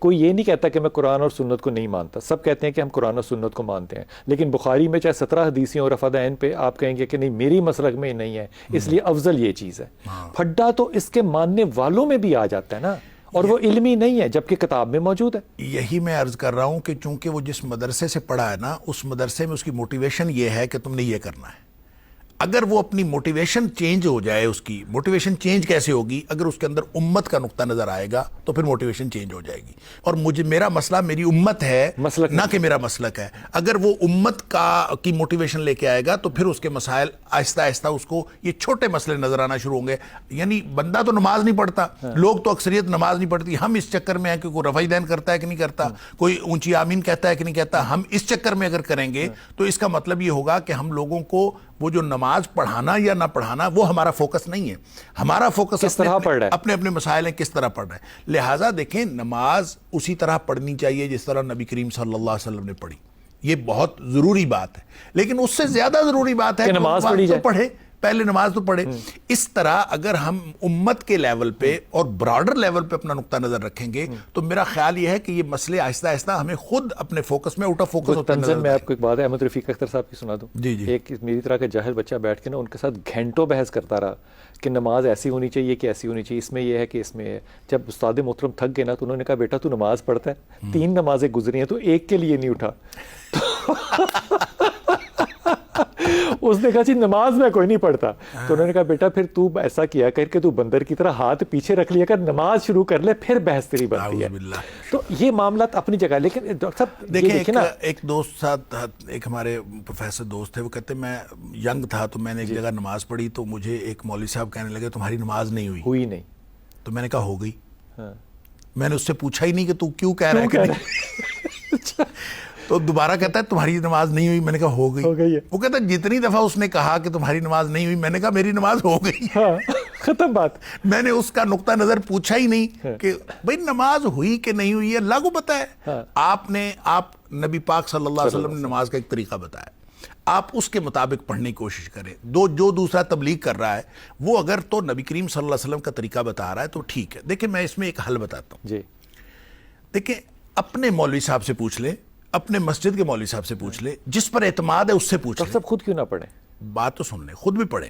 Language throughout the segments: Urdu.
کوئی یہ نہیں کہتا کہ میں قرآن اور سنت کو نہیں مانتا، سب کہتے ہیں کہ ہم قرآن اور سنت کو مانتے ہیں، لیکن بخاری میں چاہے 17 حدیثیں اور رفع عین پہ آپ کہیں گے کہ نہیں میری مسلک میں نہیں ہے، اس لیے افضل یہ چیز ہے۔ پھڈا تو اس کے ماننے والوں میں بھی آ جاتا ہے نا، اور وہ علمی نہیں ہے جبکہ کتاب میں موجود ہے۔ یہی میں عرض کر رہا ہوں کہ چونکہ وہ جس مدرسے سے پڑھا ہے نا، اس مدرسے میں اس کی موٹیویشن یہ ہے کہ تم نے یہ کرنا ہے۔ اگر وہ اپنی موٹیویشن چینج ہو جائے، اس کی موٹیویشن چینج کیسے ہوگی؟ اگر اس کے اندر امت کا نقطہ نظر آئے گا تو پھر موٹیویشن چینج ہو جائے گی۔ اور میرا مسئلہ میری امت ہے، نہ کہ میرا مسلک ہے۔ اگر وہ امت کی موٹیویشن لے کے آئے گا تو پھر اس کے مسائل آہستہ آہستہ اس کو یہ چھوٹے مسئلے نظر آنا شروع ہوں گے۔ یعنی بندہ تو نماز نہیں پڑھتا، لوگ تو اکثریت نماز نہیں پڑھتی، ہم اس چکر میں ہیں کہ کوئی رفع دین کرتا ہے کہ نہیں کرتا، کوئی اونچی آمین کہتا ہے کہ نہیں کہتا، ہم اس چکر میں اگر کریں گے تو اس کا مطلب یہ ہوگا کہ ہم لوگوں کو وہ جو نماز پڑھانا یا نہ پڑھانا وہ ہمارا فوکس نہیں ہے۔ ہمارا فوکس اپنے اپنے مسائل ہیں، کس طرح پڑھ رہے ہیں۔ لہٰذا دیکھیں، نماز اسی طرح پڑھنی چاہیے جس طرح نبی کریم صلی اللہ علیہ وسلم نے پڑھی، یہ بہت ضروری بات ہے۔ لیکن اس سے زیادہ ضروری بات ہے کہ نماز پڑھے، پہلے نماز تو پڑھے۔ اس طرح اگر ہم امت کے لیول پہ اور براڈر لیول پہ اپنا نقطہ نظر رکھیں گے تو میرا خیال یہ ہے کہ یہ مسئلے آہستہ آہستہ ہمیں خود اپنے فوکس میں آؤٹ آف فوکس ہوتا نظر آئے۔ میں آپ کو ایک بات احمد رفیق اختر صاحب کی سنا دوں۔ ایک میری طرح کا جاہل بچہ بیٹھ کے نا ان کے ساتھ گھنٹوں بحث کرتا رہا کہ نماز ایسی ہونی چاہیے کہ ایسی ہونی چاہیے، اس میں یہ ہے کہ اس میں ہے۔ جب استاد محترم تھک گئے نا تو انہوں نے کہا بیٹا تو نماز پڑھتا ہے، 3 نمازیں گزری ہیں تو ایک کے لیے نہیں اٹھا۔ اس نے کہا جی نماز میں کوئی نہیں پڑھتا، تو انہوں نے کہا بیٹا پھر تو ایسا کیا کر کے تو بندر کی طرح ہاتھ پیچھے رکھ لیا کر، نماز شروع کر لے، پھر بحث تیری بنتی ہے۔ تو یہ معاملات اپنی جگہ، لیکن ڈاکٹر صاحب دیکھیں نا، ایک دوست ساتھ، ایک ہمارے پروفیسر دوست تھے، وہ کہتے میں ینگ تھا تو میں نے ایک جگہ نماز پڑھی تو مجھے ایک مولوی صاحب کہنے لگے تمہاری نماز نہیں ہوئی نہیں، تو میں نے کہا ہو گئی۔ میں نے اس سے پوچھا ہی نہیں کہ تو کیوں کہہ رہا ہے، تو دوبارہ کہتا ہے تمہاری نماز نہیں ہوئی۔ میں نے کہا ہو گئی۔ وہ کہتا ہے جتنی دفعہ اس نے کہا کہ تمہاری نماز نہیں ہوئی، میں نے کہا میری نماز ہو گئی، ختم بات۔ میں نے اس کا نقطہ نظر پوچھا ہی نہیں کہ بھئی نماز ہوئی کہ نہیں ہوئی، اللہ کو پتہ ہے۔ آپ نبی پاک صلی اللہ علیہ وسلم نے نماز کا ایک طریقہ بتایا، آپ اس کے مطابق پڑھنے کی کوشش کریں۔ جو دوسرا تبلیغ کر رہا ہے وہ اگر تو نبی کریم صلی اللہ علیہ وسلم کا طریقہ بتا رہا ہے تو ٹھیک ہے۔ دیکھیں میں اس میں ایک حل بتاتا ہوں۔ دیکھیں اپنے مولوی صاحب سے پوچھ لیں، اپنے مسجد کے مولوی صاحب سے پوچھ لیں، جس پر اعتماد ہے اس سے پوچھ لیں۔ سب خود کیوں نہ پڑھیں؟ بات تو سن لیں، خود بھی پڑھیں۔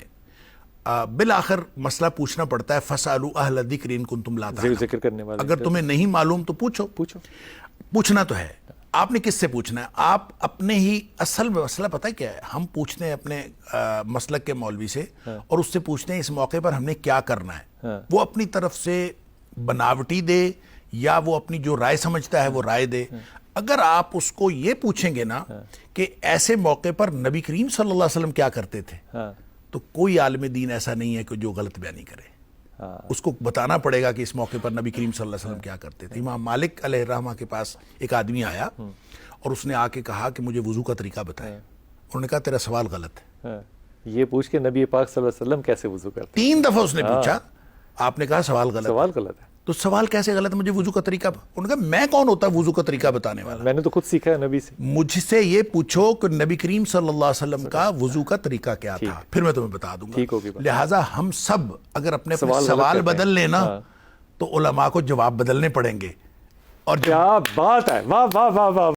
بالآخر مسئلہ پوچھنا پڑتا ہے، فَاسْأَلُوا أَهْلَ الذِّكْرِ إِن كُنتُمْ لَا تَعْلَمُونَ۔ ذکر کرنے والے اگر تمہیں نہیں معلوم تو پوچھو۔ پوچھنا تو ہے، آپ نے کس سے پوچھنا ہے؟ آپ اپنے ہی اصل مسئلہ پتہ ہے کیا ہے؟ ہم پوچھتے ہیں اپنے مسلک کے مولوی سے اور اس سے پوچھتے ہیں اس موقع پر ہم نے کیا کرنا ہے۔ وہ اپنی طرف سے بناوٹی دے یا وہ اپنی جو رائے سمجھتا ہے وہ رائے دے۔ اگر آپ اس کو یہ پوچھیں گے نا کہ ایسے موقع پر نبی کریم صلی اللہ علیہ وسلم کیا کرتے تھے، تو کوئی عالم دین ایسا نہیں ہے کہ جو غلط بیانی کرے۔ اس کو بتانا پڑے گا کہ اس موقع پر نبی کریم صلی اللہ علیہ وسلم کیا کرتے تھے۔ امام مالک علیہ الرحمہ کے پاس ایک آدمی آیا اور اس نے آ کے کہا کہ مجھے وضو کا طریقہ بتائے۔ انہوں نے کہا تیرا سوال غلط ہے۔ یہ پوچھ کے نبی پاک صلی اللہ علیہ وسلم کیسے وضو کرتے؟ 3 دفعہ اس نے پوچھا، آپ نے کہا سوال غلط ہے۔ تو سوال کیسے غلط ہے؟ مجھے وضو کا طریقہ، انہوں نے کہا میں کون ہوتا ہے وضو کا طریقہ بتانے والا؟ میں نے تو خود سیکھا ہے نبی سے۔ مجھ سے یہ پوچھو کہ نبی کریم صلی اللہ علیہ وسلم کا وضو کا طریقہ کیا تھا، پھر میں تمہیں بتا دوں گا۔ لہٰذا ہم سب اگر اپنے سوال بدل لیں نا تو علماء کو جواب بدلنے پڑیں گے۔ اور کیا بات ہے، واہ واہ واہ واہ۔